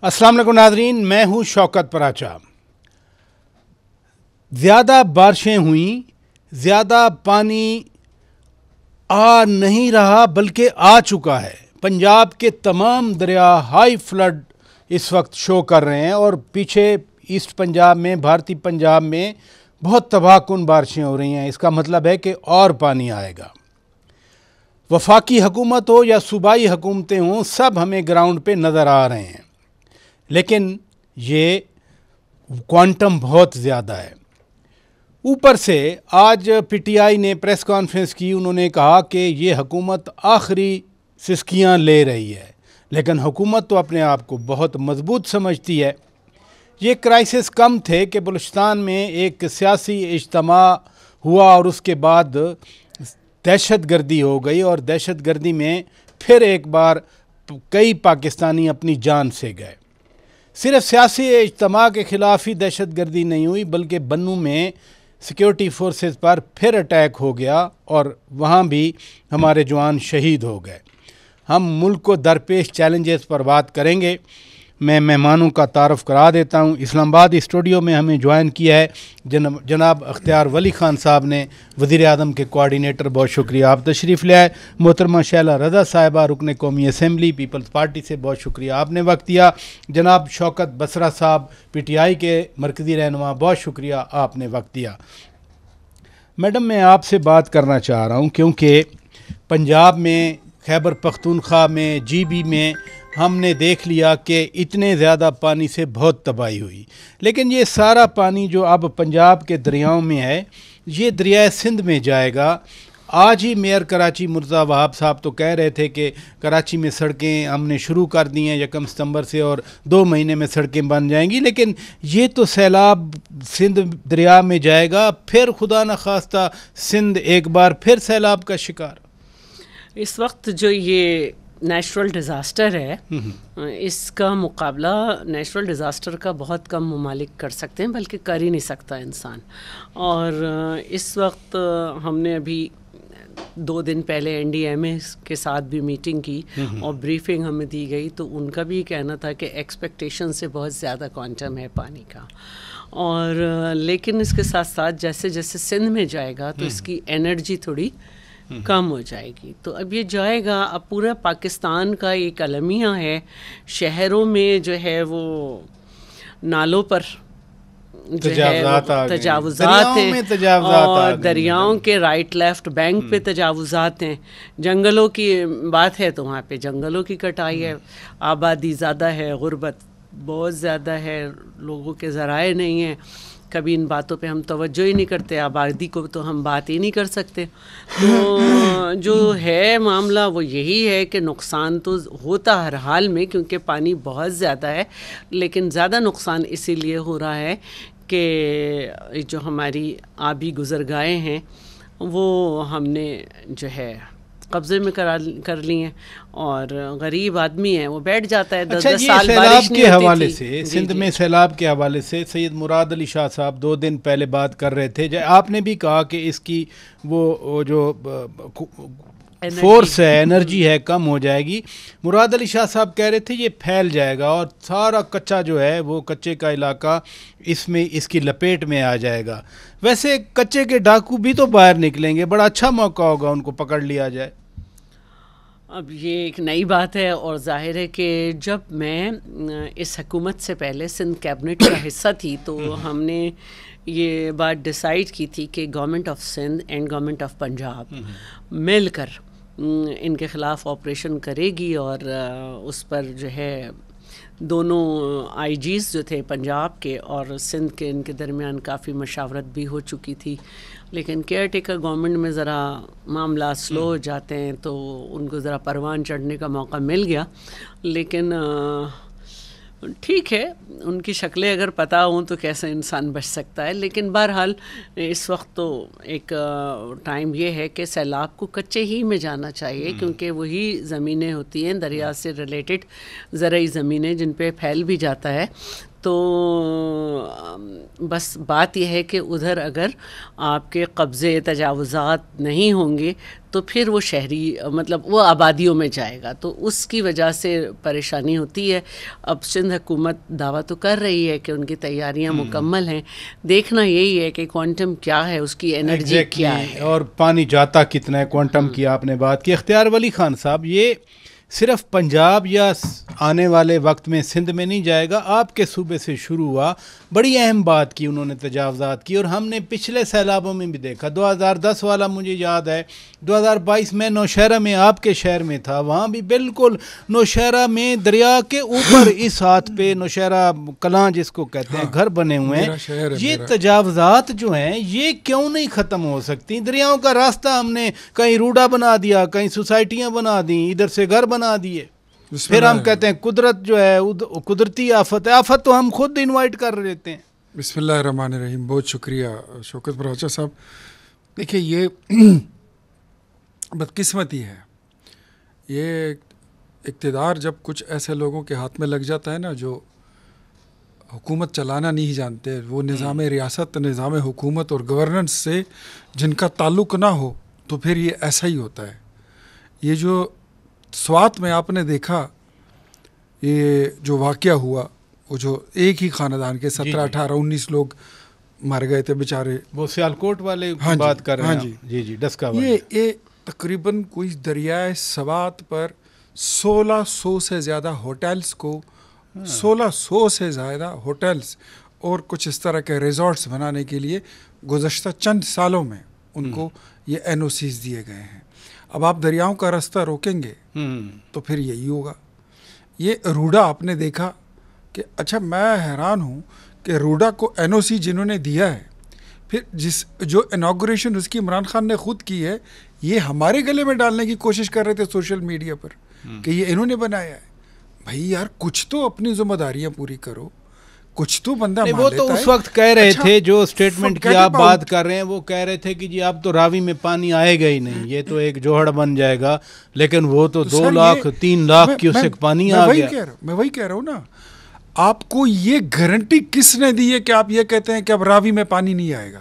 अस्सलाम वालेकुम नाज़रीन, मैं हूँ शौकत पराचा। ज़्यादा बारिशें हुई, ज़्यादा पानी आ नहीं रहा बल्कि आ चुका है। पंजाब के तमाम दरिया हाई फ्लड इस वक्त शो कर रहे हैं और पीछे ईस्ट पंजाब में, भारतीय पंजाब में बहुत तबाहकुन बारिशें हो रही हैं। इसका मतलब है कि और पानी आएगा। वफाकी हुकूमत हो या सूबाई हुकूमतें हों, सब हमें ग्राउंड पे नज़र आ रहे हैं, लेकिन ये क्वांटम बहुत ज़्यादा है। ऊपर से आज पीटीआई ने प्रेस कॉन्फ्रेंस की। उन्होंने कहा कि ये हुकूमत आखिरी सिस्कियां ले रही है, लेकिन हुकूमत तो अपने आप को बहुत मजबूत समझती है। ये क्राइसिस कम थे कि बलूचिस्तान में एक सियासी इज्तिमा हुआ और उसके बाद दहशत गर्दी हो गई और दहशत गर्दी में फिर एक बार कई पाकिस्तानी अपनी जान से गए। सिर्फ सियासी इज्तिमा के ख़िलाफ़ ही दहशत गर्दी नहीं हुई, बल्कि बन्नू में सिक्योरिटी फोर्सेस पर फिर अटैक हो गया और वहाँ भी हमारे जवान शहीद हो गए। हम मुल्क को दरपेश चैलेंजेस पर बात करेंगे। मैं मेहमानों का तारुफ करा देता हूँ। इस्लामाबाद स्टूडियो में हमें ज्वाइन किया है जनाब अख्तियार वली ख़ान साहब ने, वज़ीर आज़म के कोऑर्डिनेटर, बहुत शुक्रिया आप तशरीफ़ ले आए। मोहतरमा शैला रज़ा साहिबा, रुकन कौमी असम्बली पीपल्स पार्टी से, बहुत शुक्रिया आपने वक्त दिया। जनाब शौकत बसरा साहब पीटीआई के मरकज़ी रहनुमा, बहुत शुक्रिया आपने वक्त दिया। मैडम, मैं आपसे बात करना चाह रहा हूँ क्योंकि पंजाब में, खैबर पख्तूनख्वा में, जीबी में हमने देख लिया कि इतने ज़्यादा पानी से बहुत तबाही हुई, लेकिन ये सारा पानी जो अब पंजाब के दरियाओं में है, ये दरिया सिंध में जाएगा। आज ही मेयर कराची मुर्तज़ा वहाब साहब तो कह रहे थे कि कराची में सड़कें हमने शुरू कर दी हैं 1 सितंबर से और 2 महीने में सड़कें बन जाएंगी, लेकिन ये तो सैलाब सिंध दरिया में जाएगा, फिर खुदा न खास्ता सिंध एक बार फिर सैलाब का शिकार। इस वक्त जो ये नेचुरल डिज़ास्टर है, इसका मुकाबला नेचुरल डिज़ास्टर का बहुत कम ममालिक कर सकते हैं, बल्कि कर ही नहीं सकता इंसान। और इस वक्त हमने अभी 2 दिन पहले एनडीएमए के साथ भी मीटिंग की और ब्रीफिंग हमें दी गई, तो उनका भी कहना था कि एक्सपेक्टेशन से बहुत ज़्यादा क्वांटम है पानी का। और लेकिन इसके साथ साथ जैसे जैसे सिंध में जाएगा तो इसकी एनर्जी थोड़ी कम हो जाएगी। तो अब ये जाएगा, अब पूरा पाकिस्तान का एक अलमिया है। शहरों में जो है वो नालों पर जो है तजावुज़ात हैं और दरियाओं के राइट लेफ्ट बैंक पे तजावुज़ात हैं। जंगलों की बात है तो वहाँ पे जंगलों की कटाई है, आबादी ज़्यादा है, गुर्बत बहुत ज़्यादा है, लोगों के ज़राए नहीं हैं। कभी इन बातों पे हम तवज्जो ही नहीं करते, आबादी को तो हम बात ही नहीं कर सकते। तो जो है मामला वो यही है कि नुकसान तो होता हर हाल में, क्योंकि पानी बहुत ज़्यादा है, लेकिन ज़्यादा नुकसान इसीलिए हो रहा है कि जो हमारी आबी गुज़रगाहें हैं वो हमने जो है कब्ज़े में कर ली हैं, और गरीब आदमी है वो बैठ जाता है 10-10 साल बारिश नहीं होती थी। हवाले से सिंध में सैलाब के हवाले से सैयद मुराद अली शाह साहब 2 दिन पहले बात कर रहे थे। आपने भी कहा कि इसकी वो जो फोर्स है, एनर्जी है, कम हो जाएगी। मुराद अली शाह साहब कह रहे थे ये फैल जाएगा और सारा कच्चा जो है वो कच्चे का इलाका इसमें इसकी लपेट में आ जाएगा। वैसे कच्चे के डाकू भी तो बाहर निकलेंगे, बड़ा अच्छा मौका होगा उनको पकड़ लिया जाए। अब ये एक नई बात है और जाहिर है कि जब मैं इस हुकूमत से पहले सिंध कैबिनेट का हिस्सा थी तो हमने ये बात डिसाइड की थी कि government of Sindh and government of Punjab मिलकर इनके ख़िलाफ़ ऑपरेशन करेगी, और उस पर जो है दोनों आईजीज़ जो थे पंजाब के और सिंध के, इनके दरमियान काफ़ी मशावरत भी हो चुकी थी। लेकिन केयर टेकर गवर्नमेंट में ज़रा मामला स्लो हो जाते हैं तो उनको ज़रा परवान चढ़ने का मौका मिल गया। लेकिन ठीक है, उनकी शक्लें अगर पता हों तो कैसे इंसान बच सकता है। लेकिन बहरहाल इस वक्त तो एक टाइम ये है कि सैलाब को कच्चे ही में जाना चाहिए, क्योंकि वही ज़मीनें होती हैं दरिया से रिलेटेड ज़रई ज़मीनें जिन पे फैल भी जाता है। तो बस बात यह है कि उधर अगर आपके कब्ज़े तजावुज़ात नहीं होंगे तो फिर वो शहरी मतलब वो आबादियों में जाएगा, तो उसकी वजह से परेशानी होती है। अब सिंध हुकूमत दावा तो कर रही है कि उनकी तैयारियां मुकम्मल हैं, देखना यही है कि क्वांटम क्या है, उसकी एनर्जी क्या है और पानी जाता कितना है। क्वांटम की आपने बात की। इख्तियार वली खान साहब, ये सिर्फ पंजाब या आने वाले वक्त में सिंध में नहीं जाएगा, आपके सूबे से शुरू हुआ। बड़ी अहम बात की उन्होंने, तजावज़ात की, और हमने पिछले सैलाबों में भी देखा। 2010 वाला मुझे याद है, 2022 में नौशहरा में आपके शहर में था, वहाँ भी बिल्कुल नौशहरा में दरिया के ऊपर इस हाथ पे नौशहरा कलां जिसको कहते हैं घर बने हुए हैं। ये तजावज़ात जो हैं ये क्यों नहीं ख़त्म हो सकती? दरियाओं का रास्ता हमने कहीं रूडा बना दिया, कहीं सोसाइटियाँ बना दी, इधर से घर बना दिए, फिर हम कहते हैं कुदरत जो है कुदरती आफत है। आफत तो हम खुद इनवाइट कर लेते हैं। बिस्मिल्लाहिर्रहमानिर्रहीम। बहुत शुक्रिया शौकत बराचा साहब। देखिए, ये बदकिस्मती है, ये इक़्तिदार जब कुछ ऐसे लोगों के हाथ में लग जाता है ना जो हुकूमत चलाना नहीं जानते, वो निज़ाम रियासत, निज़ाम हुकूमत और गवर्नेंस से जिनका ताल्लुक़ ना हो, तो फिर ये ऐसा ही होता है। ये जो स्वात में आपने देखा, ये जो वाक़या हुआ, वो जो एक ही ख़ानदान के 17, 18, 19 लोग मर गए थे बेचारे, वो सियालकोट वाले की बात कर रहे हैं। जी जी, डस्का वाले। ये तकरीबन कोई दरियाए सवात पर 1600 से ज़्यादा होटल्स को 1600 से ज़्यादा होटल्स और कुछ इस तरह के रिजॉर्ट्स बनाने के लिए गुज़श्ता चंद सालों में उनको ये NOCs दिए गए हैं। अब आप दरियाओं का रास्ता रोकेंगे तो फिर यही होगा। ये रूडा आपने देखा कि अच्छा, मैं हैरान हूँ कि रूडा को NOC जिन्होंने दिया है, फिर जो इनॉग्रेशन उसकी इमरान खान ने खुद की है, ये हमारे गले में डालने की कोशिश कर रहे थे सोशल मीडिया पर कि ये इन्होंने बनाया है। भाई यार, कुछ तो अपनी जिम्मेदारियां पूरी करो, कुछ तो बंदा मान वो तो लेता उस वक्त कह रहे थे, जो स्टेटमेंट की आप बात कर रहे हैं, वो कह रहे थे कि जी अब तो रावी में पानी आएगा ही नहीं, ये तो एक जोहड़ बन जाएगा। लेकिन वो तो 2 लाख 3 लाख क्यूसेक पानी आ गया। मैं वही कह रहा हूँ ना, आपको ये गारंटी किसने दी है कि आप ये कहते हैं कि अब रावी में पानी नहीं आएगा?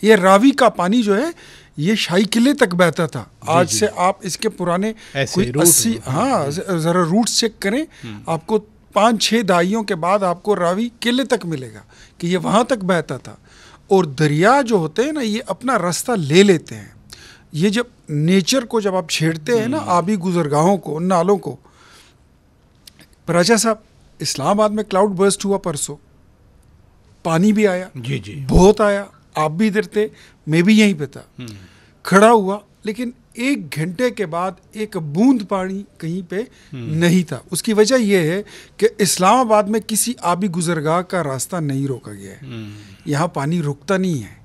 ये रावी का पानी जो है ये शाही किले तक बहता था। आज से आप इसके पुराने कोई 80, हाँ जरा रूट्स चेक करें, आपको 5-6 दहाइयों के बाद आपको रावी किले तक मिलेगा कि ये वहाँ तक बहता था। और दरिया जो होते हैं ना, ये अपना रास्ता ले लेते हैं। ये जब नेचर को जब आप छेड़ते हैं ना, आबी गुजरगाहों को, नालों को। राजा साहब, इस्लामाबाद में क्लाउड बर्स्ट हुआ परसों, पानी भी आया, जी जी बहुत आया, आप भी इधर थे, मैं भी यहीं पे था, खड़ा हुआ, लेकिन 1 घंटे के बाद एक बूंद पानी कहीं पे नहीं था। उसकी वजह यह है कि इस्लामाबाद में किसी आबी गुजरगाह का रास्ता नहीं रोका गया है। यहाँ पानी रुकता नहीं है,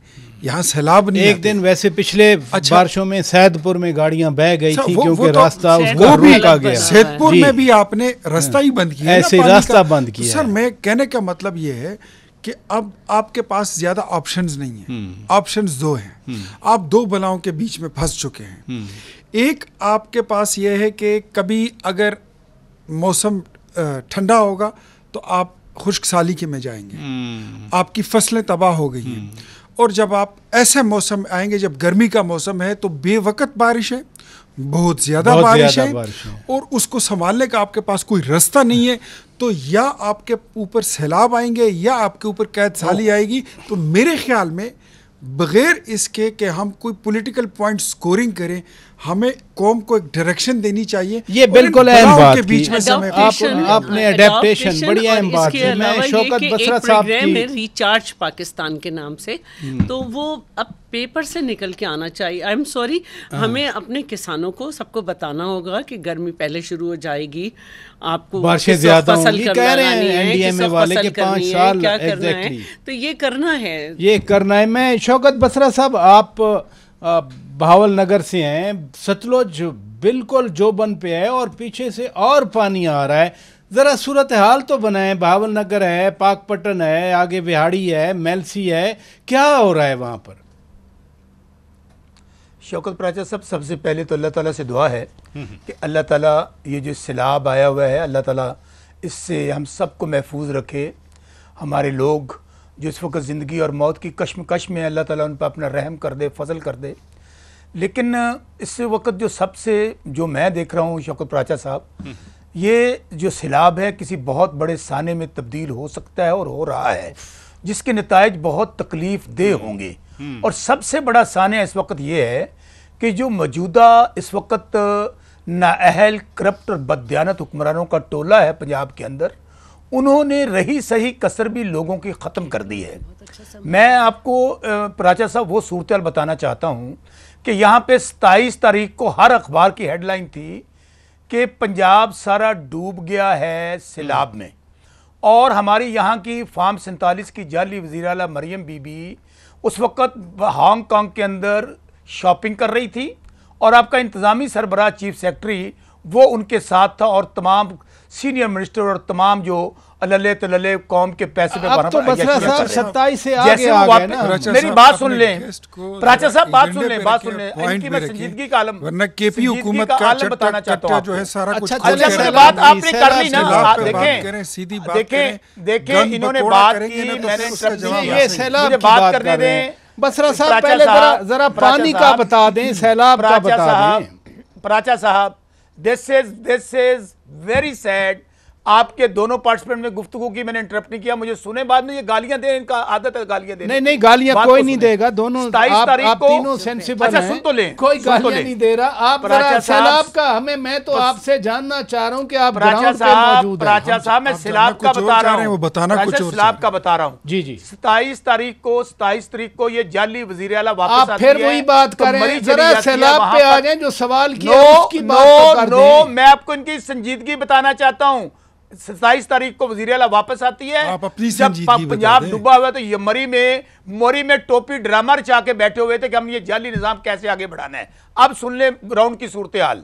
यहाँ सैलाब नहीं। एक दिन वैसे पिछले बारिशों में सैदपुर में गाड़ियां बह गई थी क्योंकि रास्ता उसका रोका गया। सैदपुर में भी आपने रास्ता ही बंद किया, ऐसे रास्ता बंद किया। सर, मैं कहने का मतलब ये है कि अब आपके पास ज्यादा ऑप्शंस नहीं है, ऑप्शंस 2 हैं। आप 2 बलाओं के बीच में फंस चुके हैं। एक आपके पास ये है कि कभी अगर मौसम ठंडा होगा तो आप खुश्क साली के में जाएंगे, आपकी फसलें तबाह हो गई हैं। और जब आप ऐसे मौसम आएंगे, जब गर्मी का मौसम है, तो बेवकत बारिश है, बहुत ज़्यादा बारिश है, और उसको संभालने का आपके पास कोई रास्ता नहीं है। तो या आपके ऊपर सैलाब आएंगे या आपके ऊपर कैद साली आएगी। तो मेरे ख्याल में बगैर इसके कि हम कोई पॉलिटिकल पॉइंट स्कोरिंग करें, हमें कौम को एक डायरेक्शन देनी चाहिए। ये बिल्कुल अहम बात के बीच में आपने एडेप्टेशन बड़ी अहम बात है। मैं शौकत बसरा साहब की रिचार्ज पाकिस्तान के नाम से, तो वो अब पेपर से निकल के आना चाहिए। आई एम सॉरी, हमें अपने किसानों को सबको बताना होगा कि गर्मी पहले शुरू हो जाएगी, आपको बारिशें ज्यादा होंगी, कह रहे हैं एनडीएमए वाले के 5 साल एग्जैक्टली, तो ये करना है, ये करना है। मैं शौकत बसरा साहब, आप बहावल नगर से हैं, सतलुज बिल्कुल जोबन पे है और पीछे से और पानी आ रहा है। ज़रा सूरत हाल तो बनाए। बहावल नगर है, पाकपटन है, आगे बिहाड़ी है, मेलसी है, क्या हो रहा है वहाँ पर? शौकत प्राचा साहब, सबसे पहले तो अल्लाह ताला से दुआ है कि अल्लाह ताला ये जो सैलाब आया हुआ है, अल्लाह ताला इससे हम सबको महफूज रखे। हमारे लोग जो इस वक्त ज़िंदगी और मौत की कश्मकश में, अल्लाह ताला उन पर अपना रहम कर दे, फजल कर दे। लेकिन इस वक्त जो सबसे जो मैं देख रहा हूँ शौकत प्राचा साहब, ये जो सैलाब है किसी बहुत बड़े साने में तब्दील हो सकता है और हो रहा है, जिसके नताइज बहुत तकलीफ देह होंगे। और सबसे बड़ा साने इस वक्त ये है कि जो मौजूदा इस वक्त नाअहल, करप्ट और बददियानत हुक्मरानों का टोला है पंजाब के अंदर, उन्होंने रही सही कसर भी लोगों की ख़त्म कर दी है। मैं आपको प्राचा साहब वो सूरत बताना चाहता हूँ कि यहाँ पे 27 तारीख को हर अखबार की हेडलाइन थी कि पंजाब सारा डूब गया है सैलाब में, और हमारी यहाँ की फार्म 47 की जाली वज़ीर आला मरियम बीबी उस वक़्त हांगकांग के अंदर शॉपिंग कर रही थी, और आपका इंतज़ामी सरबराह चीफ सेक्रेटरी वो उनके साथ था, और तमाम सीनियर मिनिस्टर और तमाम जो अल्ले तल्ले कौम के पैसे पे अब तो बसरा साहब 27 से आगे आ गए ना। मेरी बात सुन लें प्राचा साहब, बात सुन लें इनकी मैं संजीदगी का आलम, वरना केपी हुकूमत का आलम बताना चाहता हूँ जो है सारा कुछ अच्छा बात आपने कर ली ना। देखें इन्होंने बात की, मैंने ये सैलाब की बात करने दें। बसरा साहब पहले जरा पानी का बता दें, सैलाब का बता दें। प्राचा साहब, दिस इज वेरी सैड। आपके दोनों पार्टिसिपेंट में गुफ्तगू की, मैंने इंटरप्ट नहीं किया, मुझे सुने बाद में ये गालियां दे, इनका आदत है गालियां देने। नहीं गालियां कोई नहीं देगा, दोनों 27 तारीख आप को तीनों सेंसिबल अच्छा हैं, सुन तो लें, कोई गालियां नहीं दे रहा। आप जरा सैलाब का हमें, मैं तो आपसे जानना चाह रहा हूं कि आप ग्राउंड पे मौजूद हैं। प्राचा साहब मैं सैलाब का बता रहा हूं, बताना कुछ और, सैलाब का बता रहा हूं। जी जी 27 तारीख को ये जाली वज़ीर आला वापस आप फिर वही बात करें, जरा सैलाब पे आ जाए जो सवाल किया उसकी बात तो कर दें। मैं आपको इनकी संजीदगी बताना चाहता हूं। 27 तारीख को वज़ीर आला वापस आती है, आप अपनी जब पंजाब डूबा हुआ तो ये मोरी में टोपी ड्रामा रचा के बैठे हुए थे कि हम ये जाली निजाम कैसे आगे बढ़ाना है। अब सुन ले ग्राउंड की सूरत हाल।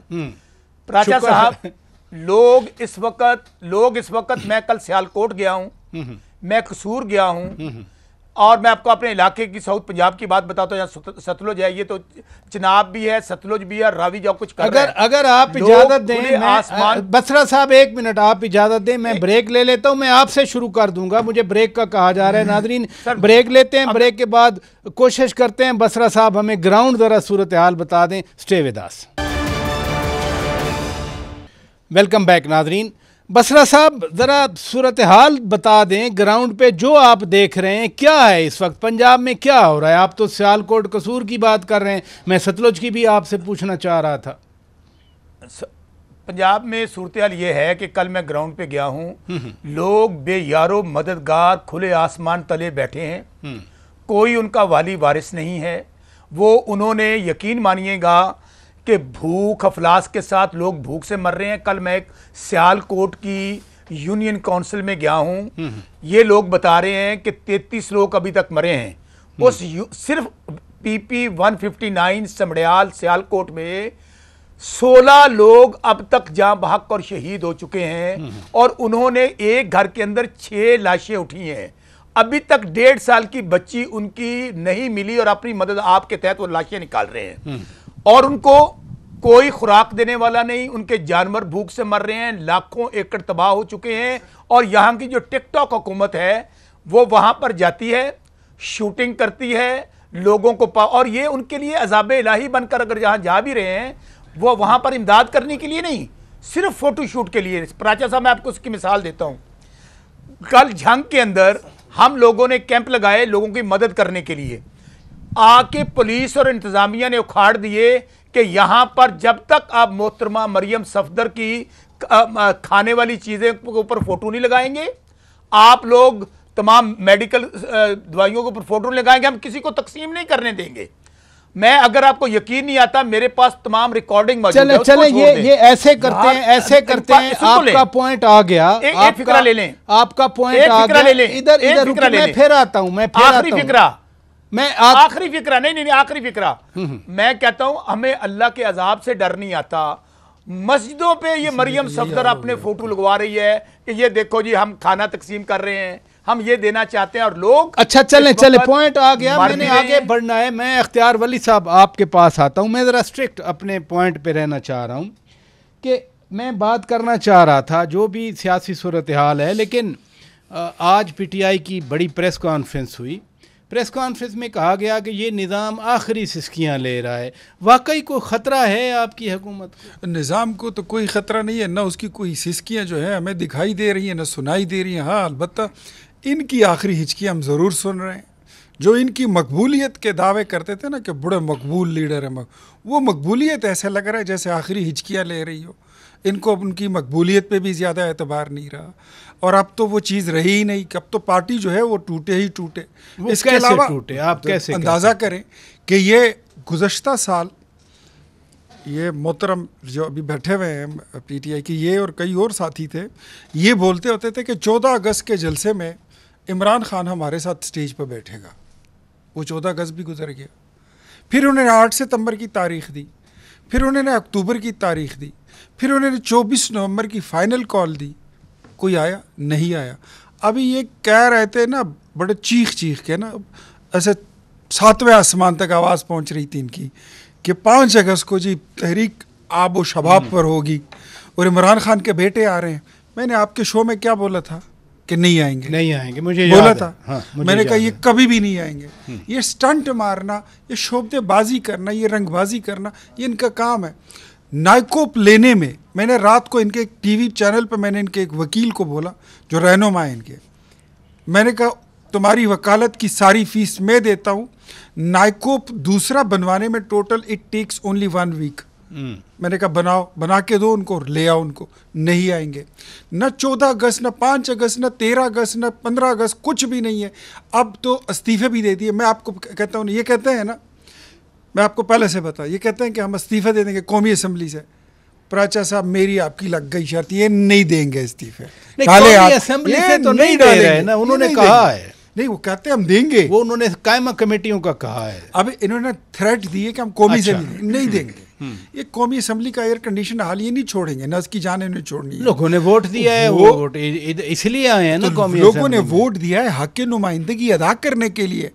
प्राचा साहब, लोग इस वक्त मैं कल सियालकोट गया हूं, मैं कसूर गया हूं, और मैं आपको अपने इलाके की साउथ पंजाब की बात बताता हूँ। यहाँ सतलुज है, ये तो चिनाब भी है, सतलुज भी है, रावी जो कुछ कर रहा है। अगर आप इजाजत दें, आसमान बसरा साहब 1 मिनट आप इजाजत दें, मैं ब्रेक ले लेता हूं। मैं आपसे शुरू कर दूंगा, मुझे ब्रेक का कहा जा रहा है। नाजरीन ब्रेक लेते हैं, ब्रेक के बाद कोशिश करते हैं बसरा साहब हमें ग्राउंड जरा सूरत हाल बता दें। Stay with us. Welcome back नाजरीन। बसरा साहब ज़रा सूरत हाल बता दें, ग्राउंड पे जो आप देख रहे हैं क्या है इस वक्त पंजाब में, क्या हो रहा है? आप तो सियालकोट कसूर की बात कर रहे हैं, मैं सतलुज की भी आपसे पूछना चाह रहा था। पंजाब में सूरत हाल ये है कि कल मैं ग्राउंड पे गया हूँ, लोग बेयारो मददगार खुले आसमान तले बैठे हैं, कोई उनका वाली वारिस नहीं है। वो उन्होंने यकीन मानिएगा कि भूख अफलास के साथ लोग भूख से मर रहे हैं। कल मैं एक सियालकोट की यूनियन काउंसिल में गया हूं, ये लोग बता रहे हैं कि 33 लोग अभी तक मरे हैं। उस सिर्फ PP 159 समड़ियाल सियालकोट में 16 लोग अब तक जां बहक और शहीद हो चुके हैं, और उन्होंने एक घर के अंदर 6 लाशें उठी हैं। अभी तक 1.5 साल की बच्ची उनकी नहीं मिली, और अपनी मदद आपके तहत वो लाशें निकाल रहे हैं, और उनको कोई खुराक देने वाला नहीं, उनके जानवर भूख से मर रहे हैं, लाखों एकड़ तबाह हो चुके हैं। और यहाँ की जो टिकटॉक हुकूमत है वो वहाँ पर जाती है, शूटिंग करती है लोगों को, और ये उनके लिए अजाब इलाही बनकर अगर जहाँ जा भी रहे हैं, वो वहाँ पर इमदाद करने के लिए नहीं, सिर्फ फोटो शूट के लिए। प्राचा साहब मैं आपको उसकी मिसाल देता हूँ। कल झंग के अंदर हम लोगों ने कैंप लगाए लोगों की मदद करने के लिए, आके पुलिस और इंतजामिया ने उखाड़ दिए कि यहां पर जब तक आप मोहतरमा मरियम सफदर की खाने वाली चीजें के ऊपर फोटो नहीं लगाएंगे, आप लोग तमाम मेडिकल दवाइयों के ऊपर फोटो नहीं लगाएंगे, हम किसी को तकसीम नहीं करने देंगे। मैं अगर आपको यकीन नहीं आता, मेरे पास तमाम रिकॉर्डिंग मौजूद है। चले ये ऐसे करते हैं, आपका पॉइंट आ गया। एक फिक्रा ले लें, आपका पॉइंट आ गया। इधर मैं फिर आता हूं, आखिरी फिक्रा नहीं आखिरी फिक्रा। मैं कहता हूं हमें अल्लाह के अजाब से डर नहीं आता। मस्जिदों पे ये मरियम सफदर अपने फोटो लगवा रही है कि ये देखो जी हम खाना तकसीम कर रहे हैं, हम ये देना चाहते हैं, और लोग अच्छा चले पॉइंट आ गया, मैंने आगे बढ़ना है। मैं इख्तियार वली साहब आपके पास आता हूं। मैं ज़रा स्ट्रिक्ट अपने पॉइंट पे रहना चाह रहा हूं कि मैं बात करना चाह रहा था जो भी सियासी सूरत हाल है, लेकिन आज PTI की बड़ी प्रेस कॉन्फ्रेंस हुई। प्रेस कॉन्फ्रेंस में कहा गया कि ये निज़ाम आखिरी सिस्कियाँ ले रहा है। वाकई कोई ख़तरा है आपकी हुकूमत को? निज़ाम को तो कोई ख़तरा नहीं है, ना उसकी कोई सिस्कियाँ जो है हमें दिखाई दे रही हैं, ना सुनाई दे रही हैं। हाँ, अलबत्ता इनकी आखिरी हिचकी हम ज़रूर सुन रहे हैं। जो इनकी मकबूलियत के दावे करते थे ना कि बड़े मकबूल लीडर है, वो मकबूलियत ऐसे लग रहा है जैसे आखिरी हिचकियाँ ले रही हो। इनको उनकी मकबूलियत पे भी ज़्यादा एतबार नहीं रहा, और अब तो वो चीज़ रही ही नहीं कि अब तो पार्टी जो है वो टूटे ही टूटे। इसके अलावा टूटे आप कैसे अंदाज़ा करें कि ये गुज़श्ता साल ये मोहतरम जो अभी बैठे हुए हैं PTI की, ये और कई और साथी थे, ये बोलते होते थे कि 14 अगस्त के जलसे में इमरान खान हमारे साथ स्टेज पर बैठेगा। वो 14 अगस्त भी गुजर गया, फिर उन्होंने 8 सितंबर की तारीख दी, फिर उन्होंने अक्टूबर की तारीख दी, फिर उन्होंने 24 नवंबर की फ़ाइनल कॉल दी। कोई आया नहीं आया। अभी ये कह रहे थे ना, बड़े चीख के ना ऐसे 7वें आसमान तक आवाज़ पहुंच रही थी इनकी कि 5 अगस्त को जी तहरीक आब व शबाब पर होगी और इमरान खान के बेटे आ रहे हैं। मैंने आपके शो में क्या बोला था कि नहीं आएंगे, मुझे बोला याद था। हाँ, मैंने कहा ये कभी भी नहीं आएंगे। ये स्टंट मारना, ये शोबतेबाजी करना, ये रंगबाजी करना, ये इनका काम है। नाइकोप लेने में मैंने रात को इनके एक टीवी चैनल पर मैंने इनके एक वकील को बोला जो रहनुमा है इनके, मैंने कहा तुम्हारी वकालत की सारी फीस मैं देता हूँ, नाइकोप दूसरा बनवाने में total it takes only 1 week. मैंने कहा बना के दो उनको, ले आओ उनको। नहीं आएंगे। न 14 अगस्त, न 5 अगस्त, न 13 अगस्त, न 15 अगस्त, कुछ भी नहीं है। अब तो इस्तीफे भी दे दिए। मैं आपको कहता हूँ, ये कहते हैं ना, मैं आपको पहले से बता, ये कहते हैं कि हम इस्तीफे दे देंगे कौमी असम्बली से। प्राचा साहब मेरी आपकी लग गई शर्त, ये नहीं देंगे इस्तीफे। कौमी असम्बली से तो नहीं दे रहे ना, उन्होंने कहा है। नहीं, वो कहते हैं हम देंगे, वो उन्होंने कायमा कमेटियों का कहा है। अब इन्होंने थ्रेट दिए कि हम कौमी से नहीं देंगे। ये कौमी असम्बली का एयर कंडीशन हाल ये नहीं छोड़ेंगे ना, उसकी जान इन्हें छोड़नी है। लोगों ने वोट दिया है, वो वोट इसलिए आए हैं ना। तो कौमी लोगों ने वोट दिया है हक की नुमाइंदगी अदा करने के लिए,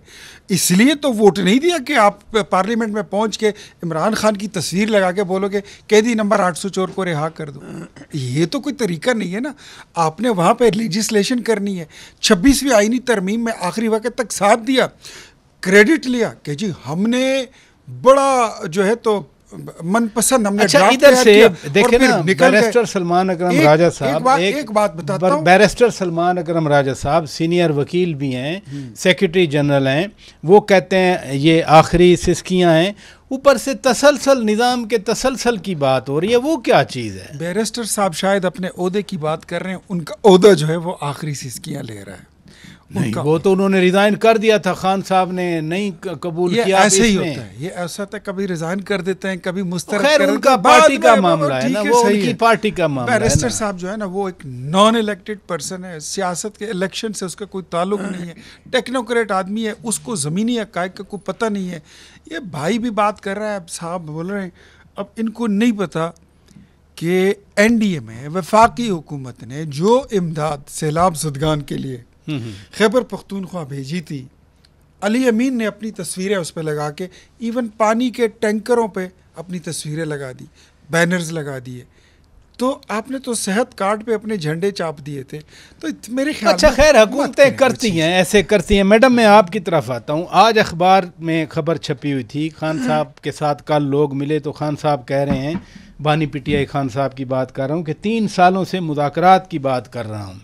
इसलिए तो वोट नहीं दिया कि आप पार्लियामेंट में पहुंच के इमरान खान की तस्वीर लगा के बोलोगे कैदी नंबर 804 को रिहा कर दो। ये तो कोई तरीका नहीं है ना। आपने वहाँ पे लेजिस्लेशन करनी है। 26वीं आईनी तरमीम में आखिरी वक्त तक साथ दिया, क्रेडिट लिया कि जी हमने बड़ा जो है तो मनपसंद हमने। अच्छा, इधर से देखे ना, बैरिस्टर सलमान अकरम राजा साहब, एक बात बताता हूं, बैरिस्टर सलमान अकरम राजा साहब सीनियर वकील भी हैं, सेक्रेटरी जनरल हैं, वो कहते हैं ये आखिरी सिस्कियां हैं। ऊपर से तसलसल निज़ाम के तसलसल की बात हो रही है, वो क्या चीज़ है? बैरिस्टर साहब शायद अपने ओहदे की बात कर रहे हैं, उनका ओहदा जो है वो आखिरी सिस्कियां ले रहा है। नहीं, वो तो उन्होंने रिजाइन कर दिया था, खान साहब ने नहीं कबूल किया। ऐसे ही होता है, ये ऐसा था, कभी रिजाइन कर देते हैं, कभी मुस्तरद कर देते हैं। उनका पार्टी का मामला है ना, वो उनकी पार्टी का मामला है। बैरिस्टर साहब जो है ना, वो एक नॉन इलेक्टेड पर्सन है, सियासत के इलेक्शन से उसका कोई ताल्लुक नहीं है, टेक्नोक्रेट आदमी है, उसको ज़मीनी हक़ाइक़ का कोई पता नहीं है। ये भाई भी बात कर रहा है, साहब बोल रहे हैं, अब इनको नहीं पता कि NDA में वफाकी हुकूमत ने जो इमदाद सैलाब ज़दगान के लिए खैबर पख्तूनख्वा भेजी थी, अली अमीन ने अपनी तस्वीरें उस पर लगा के, इवन पानी के टैंकरों पे अपनी तस्वीरें लगा दी, बैनर्स लगा दिए। तो आपने तो सेहत कार्ड पे अपने झंडे चाप दिए थे। तो मेरे ख्याल अच्छा, खैर हुकूमतें करती हैं, ऐसे करती हैं। मैडम, मैं आपकी तरफ आता हूँ। आज अखबार में खबर छपी हुई थी, खान साहब के साथ कल लोग मिले तो खान साहब कह रहे हैं, बानी PTI खान साहब की बात कर रहा हूँ, कि 3 सालों से मुज़ाकरात की बात कर रहा हूँ।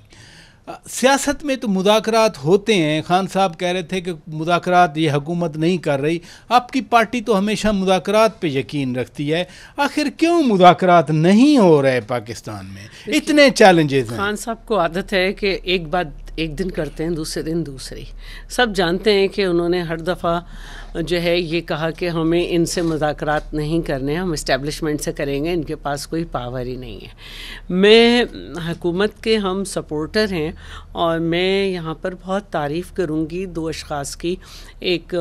सियासत में तो मुज़ाकरात होते हैं। खान साहब कह रहे थे कि मुज़ाकरात ये हुकूमत नहीं कर रही। आपकी पार्टी तो हमेशा मुज़ाकरात पे यकीन रखती है, आखिर क्यों मुज़ाकरात नहीं हो रहे पाकिस्तान में? इतने चैलेंजेस हैं। खान साहब को आदत है कि एक बात एक दिन करते हैं, दूसरे दिन दूसरी। सब जानते हैं कि उन्होंने हर दफ़ा जो है ये कहा कि हमें इनसे मुज़ाकरात नहीं करने, हम इस्टेब्लिशमेंट से करेंगे, इनके पास कोई पावर ही नहीं है। मैं हुकूमत के हम सपोर्टर हैं और मैं यहाँ पर बहुत तारीफ़ करूँगी 2 अशख़ास की, एक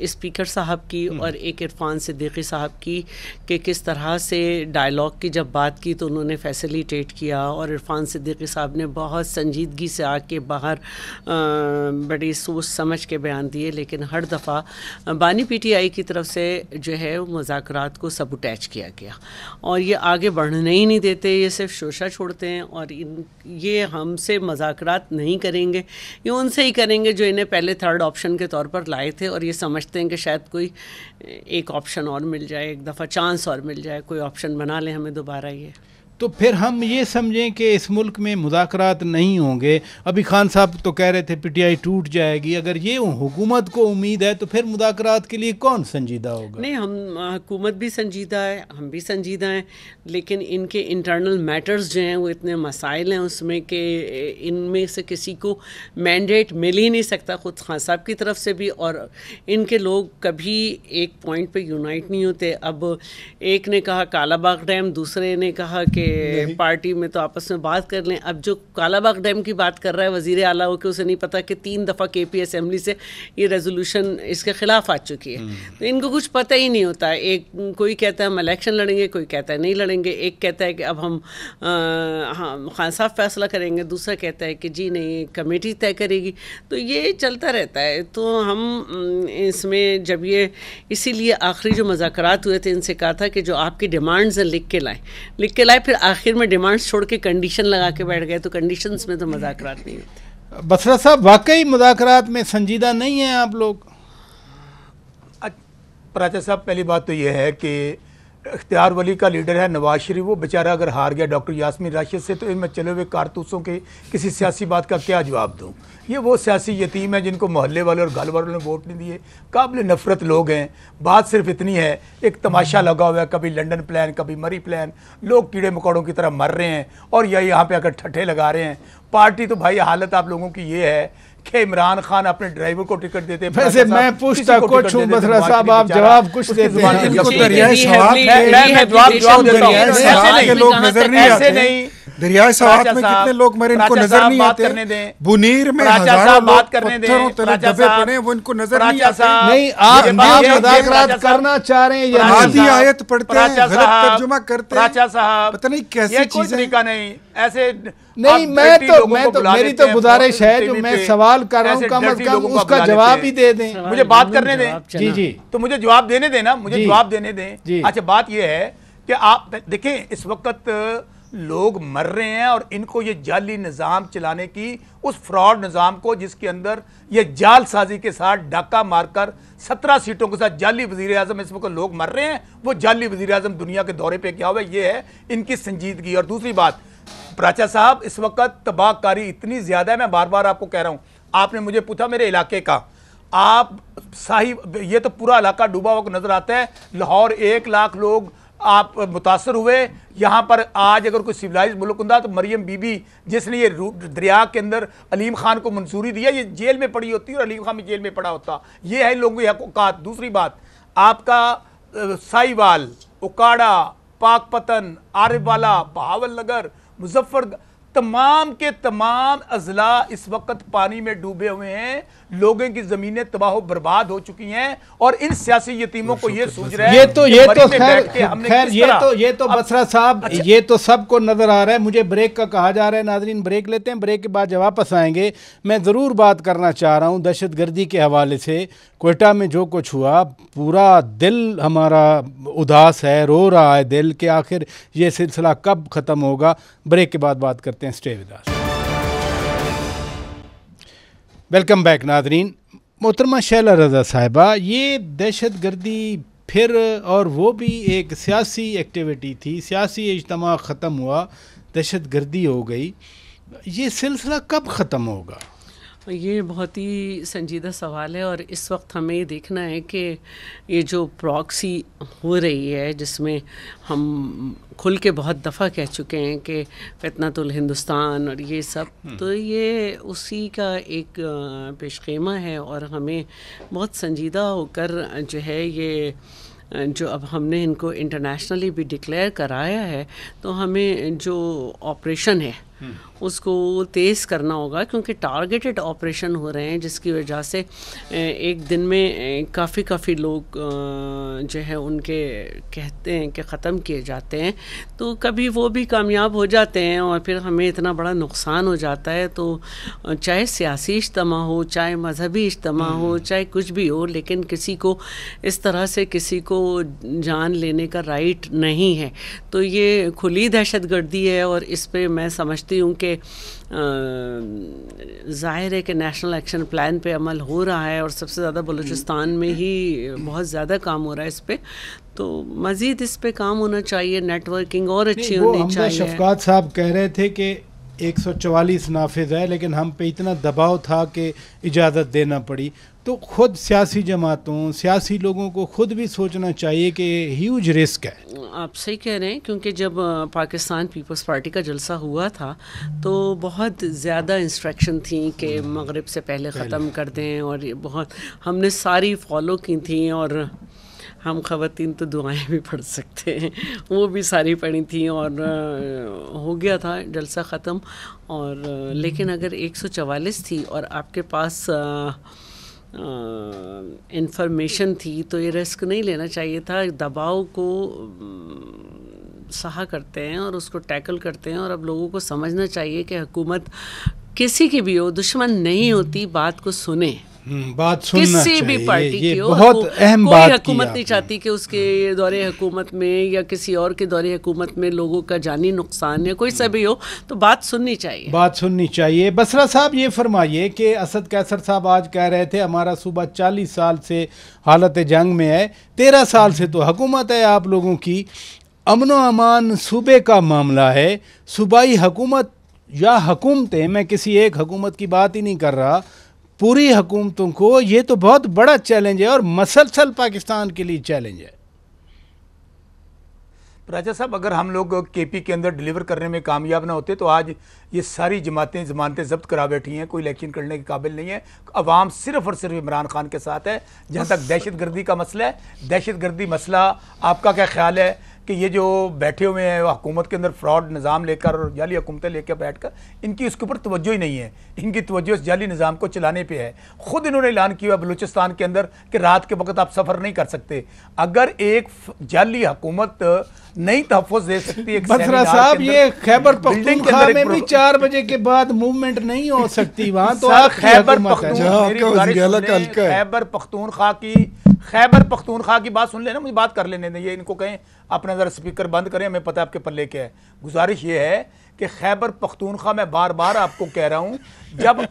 स्पीकर साहब की और एक इरफान सिद्दीकी साहब की, कि किस तरह से डायलॉग की जब बात की तो उन्होंने फैसिलिटेट किया, और इरफान सिद्दीकी साहब ने बहुत संजीदगी से आके बाहर बड़ी सोच समझ के बयान दिए, लेकिन हर दफ़ा बानी पीटीआई की तरफ से जो है मुज़ाकरात को सबुटैच किया गया और ये आगे बढ़ने ही नहीं देते, ये सिर्फ शोशा छोड़ते हैं और ये हमसे मुज़ाकरात नहीं करेंगे, ये उनसे ही करेंगे जो इन्हें पहले थर्ड ऑप्शन के तौर पर लाए थे और ये समझते हैं कि शायद कोई एक ऑप्शन और मिल जाए, एक दफ़ा चांस और मिल जाए, कोई ऑप्शन बना लें हमें दोबारा। ये तो फिर हम ये समझें कि इस मुल्क में मुज़ाकरात नहीं होंगे। अभी खान साहब तो कह रहे थे पीटीआई टूट जाएगी, अगर ये हुकूमत को उम्मीद है तो फिर मुज़ाकरात के लिए कौन संजीदा होगा? नहीं, हम हुकूमत भी संजीदा है, हम भी संजीदा हैं, लेकिन इनके इंटरनल मैटर्स जो हैं वो इतने मसाइल हैं उसमें कि इनमें से किसी को मैंडेट मिल ही नहीं सकता, ख़ुद खान साहब की तरफ से भी, और इनके लोग कभी एक पॉइंट पे यूनाइट नहीं होते। अब एक ने कहा कालाबाग डैम, दूसरे ने कहा कि पार्टी में तो आपस में बात कर लें। अब जो कालाबाग डैम की बात कर रहा है वज़ीर आला हो के, उसे नहीं पता कि 3 दफ़ा केपी असेंबली से ये रेजोल्यूशन इसके ख़िलाफ़ आ चुकी है, तो इनको कुछ पता ही नहीं होता। एक कोई कहता है हम इलेक्शन लड़ेंगे, कोई कहता है नहीं लड़ेंगे, एक कहता है कि अब हम खान साहब फैसला करेंगे, दूसरा कहता है कि जी नहीं कमेटी तय करेगी, तो ये चलता रहता है। तो हम इसमें जब ये इसीलिए आखिरी जो मुज़ाकरात हुए थे इनसे कहा था कि जो आपकी डिमांड्स हैं लिख के लाए, फिर आखिर में डिमांड्स छोड़ के कंडीशन लगा के बैठ गए, तो कंडीशंस में तो मुज़ाकरात नहीं होते। बसरा साहब वाकई मुज़ाकरात में संजीदा नहीं हैं आप लोग? प्राचा साहब, पहली बात तो ये है कि इख्तियार वली का लीडर है नवाज शरीफ, वो बेचारा अगर हार गया डॉक्टर यास्मीन राशिद से, तो इनमें चले हुए कारतूसों के किसी सियासी बात का क्या जवाब दूँ? ये वो सियासी यतीम है जिनको मोहल्ले वाले और घर वालों ने वोट नहीं दिए, काबिल नफरत लोग हैं। बात सिर्फ इतनी है, एक तमाशा लगा हुआ है, कभी लंदन प्लान, कभी मरी प्लान, लोग कीड़े मकोड़ों की तरह मर रहे हैं और यह यहाँ पे आकर ठट्ठे लगा रहे हैं। पार्टी तो भाई हालत आप लोगों की ये है कि इमरान खान अपने ड्राइवर को टिकट देते हैं। वैसे मैं पूछता कुछ हूँ बसरा साहब, आप जवाब कुछ देते हैं। लोग नजर नहीं आते, दरियाए सवात में कितने लोग मरे इनको नजर नहीं आते, बुनीर में हजारों लोग पत्थरों तले दबे पड़े वो इनको नजर नहीं आते। नहीं, आप मुज़ाकरात करना चाह रहे हैं, आधी आयत पढ़ते हैं, गलत तर्जुमा करते हैं, पता नहीं कैसी चीजें। नहीं ऐसे नहीं, मैं तो मेरी तो गुजारिश है, जो मैं सवाल कर रहा हूँ कम अज कम उसका जवाब ही दे दें। मुझे बात करने दें। जी, तो मुझे जवाब देने देना, मुझे जवाब देने दें। अच्छा, बात यह है कि आप देखें इस वक्त लोग मर रहे हैं और इनको ये जाली निज़ाम चलाने की, उस फ्रॉड निज़ाम को जिसके अंदर ये जालसाजी के साथ डाका मारकर 17 सीटों के साथ जाली वज़ीर आज़म इस वक्त लोग मर रहे हैं, वो जाली वज़ीर आज़म दुनिया के दौरे पे क्या हुआ, ये है इनकी संजीदगी। और दूसरी बात प्राचा साहब, इस वक्त तबाहकारी इतनी ज़्यादा है, मैं बार बार आपको कह रहा हूँ, आपने मुझे पूछा मेरे इलाके का, आप साहिब ये तो पूरा इलाका डूबा हुआ नजर आता है। लाहौर 1 लाख लोग आप मुतासर हुए। यहाँ पर आज अगर कोई सिविलाइज मुल्क होता तो मरियम बीबी जिसने ये दरिया के अंदर अलीम खान को मंजूरी दिया, ये जेल में पड़ी होती और अलीम खान भी जेल में पड़ा होता। ये है इन लोगों की हक़ूक़ात। दूसरी बात, आपका साहिवाल, उकाड़ा, पाकपतन, आरिफवाला, बहावल नगर, मुजफ्फर, तमाम के तमाम अजला इस वक्त पानी में डूबे हुए हैं, लोगों की जमीनें तबाह बर्बाद हो चुकी हैं और इन सियासी यतीमों को ये सूझ रहा है ये तो बसरा साहब, ये तो सबको नजर आ रहा है। मुझे ब्रेक का कहा जा रहा है, नाजरीन ब्रेक लेते हैं, ब्रेक के बाद जब वापस आएंगे मैं ज़रूर बात करना चाह रहा हूँ दहशतगर्दी के हवाले से। क्वेटा में जो कुछ हुआ, पूरा दिल हमारा उदास है, रो रहा है दिल कि आखिर ये सिलसिला कब ख़त्म होगा। ब्रेक के बाद बात करते हैं, stay with us. Welcome back नाजरीन। मोहतरमा शैला रज़ा साहिबा, ये दहशतगर्दी फिर, और वो भी एक सियासी एक्टिविटी थी, सियासी इज्तिमा ख़त्म हुआ, दहशतगर्दी हो गई, ये सिलसिला कब ख़त्म होगा? ये बहुत ही संजीदा सवाल है और इस वक्त हमें ये देखना है कि ये जो प्रॉक्सी हो रही है, जिसमें हम खुल के बहुत दफ़ा कह चुके हैं कि फितनतुल हिंदुस्तान और ये सब, तो ये उसी का एक पेशखेमा है और हमें बहुत संजीदा होकर जो है ये जो अब हमने इनको इंटरनेशनली भी डिक्लेयर कराया है, तो हमें जो ऑपरेशन है उसको तेज़ करना होगा, क्योंकि टारगेटेड ऑपरेशन हो रहे हैं जिसकी वजह से एक दिन में काफ़ी लोग जो है उनके कहते हैं कि ख़त्म किए जाते हैं। तो कभी वो भी कामयाब हो जाते हैं और फिर हमें इतना बड़ा नुकसान हो जाता है। तो चाहे सियासी इज्तिमा हो, चाहे मजहबी इज्तिमा हो, चाहे कुछ भी हो, लेकिन किसी को इस तरह से किसी को जान लेने का राइट नहीं है। तो ये खुली दहशतगर्दी है और इस पे मैं समझती हूँ कि ज़ाहिर है कि नेशनल एक्शन प्लान पे अमल हो रहा है और सबसे ज़्यादा बलूचिस्तान में ही बहुत ज़्यादा काम हो रहा है इस पे। तो मज़ीद इस पे काम होना चाहिए, नेटवर्किंग और अच्छी होनी चाहिए। शफकात साहब कह रहे थे कि 144 नाफिज है, लेकिन हम पे इतना दबाव था कि इजाज़त देना पड़ी। तो खुद सियासी जमातों, सियासी लोगों को खुद भी सोचना चाहिए कि ह्यूज रिस्क है। आप सही कह रहे हैं, क्योंकि जब पाकिस्तान पीपल्स पार्टी का जलसा हुआ था तो बहुत ज़्यादा इंस्ट्रक्शन थी कि मगरिब से पहले ख़त्म कर दें, और ये बहुत हमने सारी फॉलो की थी। और हम ख़वातीन तो दुआएं भी पढ़ सकते हैं, वो भी सारी पढ़ी थी और हो गया था जलसा ख़त्म। और लेकिन अगर 144 थी और आपके पास इंफॉर्मेशन थी तो ये रिस्क नहीं लेना चाहिए था। दबाव को सहा करते हैं और उसको टैकल करते हैं। और अब लोगों को समझना चाहिए कि हुकूमत किसी की भी हो, दुश्मन नहीं होती, बात को सुने। बात सुनना किसी भी पार्टी की हो, बहुत अहम बात कोई हुकूमत नहीं चाहती कि उसके दौरे हुकूमत में या किसी और के दौरे हुकूमत में लोगों का जानी नुकसान या कोई सा भी हो, तो बात सुननी चाहिए। बात सुननी चाहिए। बसरा साहब ये फरमाइए कि असद कैसर साहब आज कह रहे थे हमारा सूबा 40 साल से हालत जंग में है, 13 साल से तो हुकूमत है आप लोगों की, अमन व अमान सूबे का मामला है, सूबाई हुकूमत या हुकूमतें, मैं किसी एक हुकूमत की बात ही नहीं कर रहा, पूरी हुकूमतों को ये तो बहुत बड़ा चैलेंज है और मसलसल पाकिस्तान के लिए चैलेंज है। राजा साहब, अगर हम लोग केपी के अंदर डिलीवर करने में कामयाब ना होते तो आज ये सारी जमातें जमानतें जब्त करा बैठी हैं, कोई इलेक्शन करने के काबिल नहीं है। अवाम सिर्फ और सिर्फ इमरान खान के साथ है। जहाँ तक दहशतगर्दी का मसला है, दहशतगर्दी मसला आपका क्या ख्याल है कि ये जो बैठे हुए हैं हुकूमत के अंदर फ्रॉड निज़ाम लेकर और जाली हुकूमतें लेकर बैठकर, इनकी उसके ऊपर तवज्जो ही नहीं है, इनकी तवज्जो इस जाली निज़ाम को चलाने पे है। ख़ुद इन्होंने ऐलान किया बलूचिस्तान के अंदर कि रात के वक्त आप सफ़र नहीं कर सकते। अगर एक जाली हुकूमत नहीं तहफ़्फ़ुज़ दे सकती, बसरा साहब ये खैबर पख्तूनख्वा में भी 4 बजे के बाद मूवमेंट नहीं हो सकती वहाँ, तो आप खैबर पख्तूनख्वा की बात सुन लेना, मुझे बात कर लेने दें, ये इनको कहें अपना ज़रा स्पीकर बंद करें, हमें पता है आपके पल्ले क्या है। गुजारिश ये है कि खैबर पख्तूनख्वा में बार बार आपको कह रहा हूँ, जब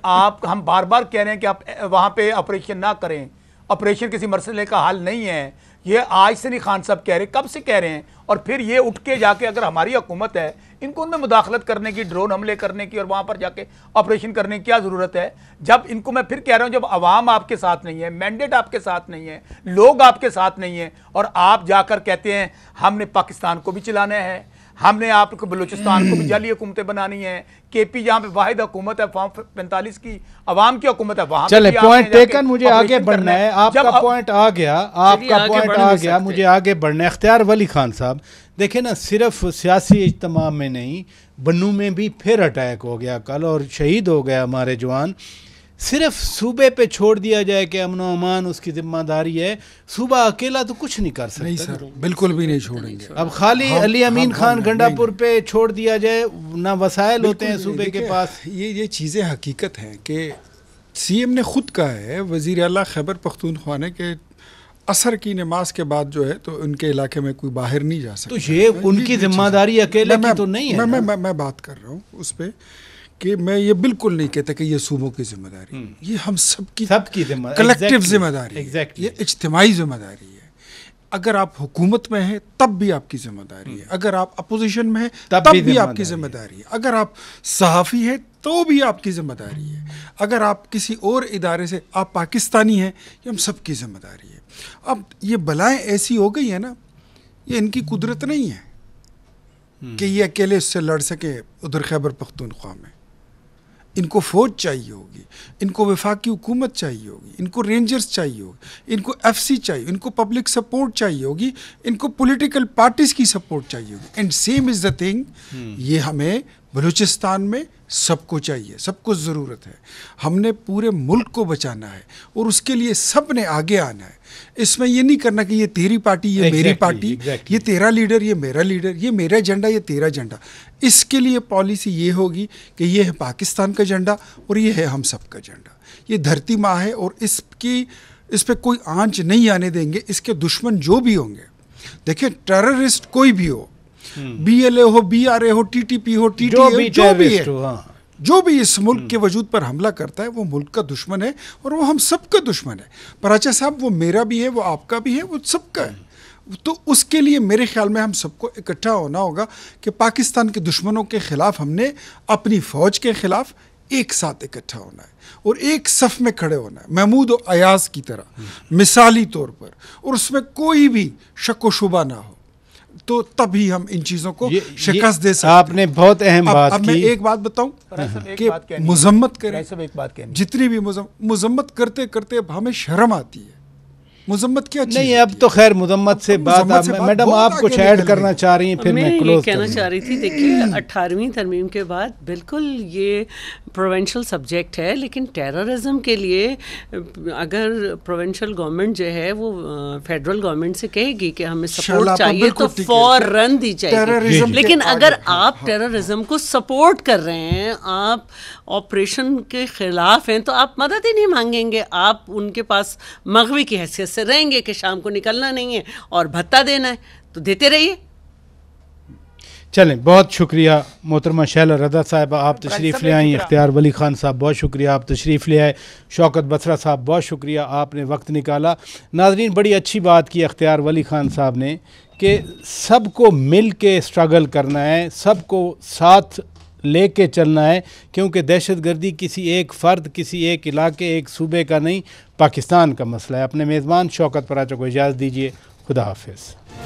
हम बार बार कह रहे हैं कि आप वहाँ पे ऑपरेशन ना करें, ऑपरेशन किसी मसले का हल नहीं है, ये आज से नहीं खान साहब कह रहे, कब से कह रहे हैं। और फिर ये उठ के जाके अगर हमारी हुकूमत है, इनको उनमें मुदाखलत करने की, ड्रोन हमले करने की और वहाँ पर जाके ऑपरेशन करने की क्या ज़रूरत है। जब इनको मैं फिर कह रहा हूँ, जब अवाम आपके साथ नहीं है, मैंडेट आपके साथ नहीं है, लोग आपके साथ नहीं है, और आप जाकर कहते हैं हमने पाकिस्तान को भी चलाना है, हमने आपको बलूचिस्तान को भी जाली हुकूमतें बनानी है, केपी जहाँ पे वाहिद हुकूमत है फॉर्म 45 की अवाम की हुकूमत है, वहाँ चले पॉइंट टेकन, मुझे आगे बढ़ना है। आपका पॉइंट आ गया, आपका पॉइंट आ गया, मुझे आगे बढ़ना है। इख्तियार वली खान साहब, देखे ना, सिर्फ सियासी इज्तिमा में नहीं, बन्नू में भी फिर अटैक हो गया कल और शहीद हो गया हमारे जवान। सिर्फ सूबे पे छोड़ दिया जाए कि अमन व अमान उसकी जिम्मेदारी है, सूबा अकेला तो कुछ नहीं कर सकता। नहीं सर, बिल्कुल भी नहीं छोड़ेंगे। अब खाली अली अमीन खान गंडापुर पे छोड़ दिया जाए, ना वसाइल होते हैं सूबे के पास। ये चीज़ें हकीकत हैं कि सीएम ने खुद कहा है, वज़ीर आला खैबर पख्तूनख्वा ने, कि असर की नमाज के बाद जो है तो उनके इलाके में कोई बाहर नहीं जा सकता। तो ये उनकी जिम्मेदारी अकेले की तो नहीं है। मैं बात कर रहा हूँ उस पर कि मैं ये बिल्कुल नहीं कहता कि ये सूबों की जिम्मेदारी, ये हम सबकी कलेक्टिव जिम्मेदारी है, ये इज्तिमाई जिम्मेदारी है। अगर आप हुकूमत में हैं तब भी आपकी जिम्मेदारी है, अगर आप अपोजिशन में हैं तब भी आपकी जिम्मेदारी है, अगर आप सहाफ़ी हैं तो भी आपकी जिम्मेदारी है, अगर आप किसी और इदारे से, आप पाकिस्तानी हैं, ये हम सबकी जिम्मेदारी है। अब ये बलाएं ऐसी हो गई है ना, ये इनकी कुदरत नहीं है कि ये अकेले उससे लड़ सके उधर खैबर पख्तूनख्वा में। इनको फ़ौज चाहिए होगी, इनको वफाकी हुकूमत चाहिए होगी, इनको रेंजर्स चाहिए होगी, इनको एफसी चाहिए, इनको पब्लिक सपोर्ट चाहिए होगी, इनको पॉलिटिकल पार्टीज़ की सपोर्ट चाहिए होगी। And same is the thing, ये हमें बलूचिस्तान में सबको चाहिए, सबको ज़रूरत है। हमने पूरे मुल्क को बचाना है और उसके लिए सब ने आगे आना है। इसमें ये नहीं करना कि ये तेरी पार्टी, ये मेरी पार्टी, ये तेरा लीडर, ये मेरा लीडर, ये मेरा एजेंडा, ये तेरा एजेंडा। इसके लिए पॉलिसी ये होगी कि ये है पाकिस्तान का एजेंडा और ये है हम सब का एजेंडा। ये धरती माँ है और इस पे कोई आंच नहीं आने देंगे। इसके दुश्मन जो भी होंगे, देखिए टेररिस्ट कोई भी हो, BLA हो, BRA हो, TTP हो, TTA हो, जो भी इस मुल्क के वजूद पर हमला करता है वो मुल्क का दुश्मन है और वो हम सबका दुश्मन है। पर अच्छा साहब, वो मेरा भी है, वो आपका भी है, वो सबका है। तो उसके लिए मेरे ख्याल में हम सबको इकट्ठा होना होगा कि पाकिस्तान के दुश्मनों के खिलाफ हमने अपनी फौज के खिलाफ एक साथ इकट्ठा होना है और एक सफ में खड़े होना है, महमूद और अयाज की तरह मिसाली तौर पर, और उसमें कोई भी शक व शुबा ना हो। तो तभी हम इन चीज़ों को शिकस्त दे सकते हैं। आपने बहुत अहम बात अब मैं एक बात बताऊं कि मुजम्मत करें, जितनी भी मुजम्मत करते करते अब हमें शर्म आती है। मुजम्मत क्या चीज़ नहीं, अब तो खैर मुजम्मत से बात, मैडम आप कुछ ऐड करना चाह रही हैं, फिर मैं क्लोज कहना चाह रही थी। देखिए 18वीं तरमीम के बाद बिल्कुल ये प्रोविंशियल सब्जेक्ट है, लेकिन टेररिज्म के लिए अगर प्रोविंशियल गवर्नमेंट जो है वो फेडरल गवर्नमेंट से कहेगी कि हमें सपोर्ट चाहिए तो फौरन दी चाहिए। लेकिन अगर आप टेररिज्म को सपोर्ट कर रहे हैं, आप ऑपरेशन के खिलाफ हैं, तो आप मदद ही नहीं मांगेंगे। आप उनके पास मगवी की हैसियत से रहेंगे कि शाम को निकलना नहीं है और भत्ता देना है, तो देते रहिए। चलें, बहुत शुक्रिया मोहतरमा शैला रज़ा साहब, आप तशरीफ़ ले आई। इख्तियार वली ख़ान साहब बहुत शुक्रिया, आप तशरीफ़ ले आए। शौकत बसरा साहब बहुत शुक्रिया, आपने वक्त निकाला। नाज़रीन, बड़ी अच्छी बात की इख्तियार वली ख़ान साहब ने कि सबको मिल के स्ट्रगल करना है, सबको साथ लेके चलना है, क्योंकि दहशतगर्दी किसी एक फ़र्द, किसी एक इलाके, एक सूबे का नहीं, पाकिस्तान का मसला है। अपने मेज़बान शौकत पराचा को इजाज़त दीजिए। खुदा हाफिज़।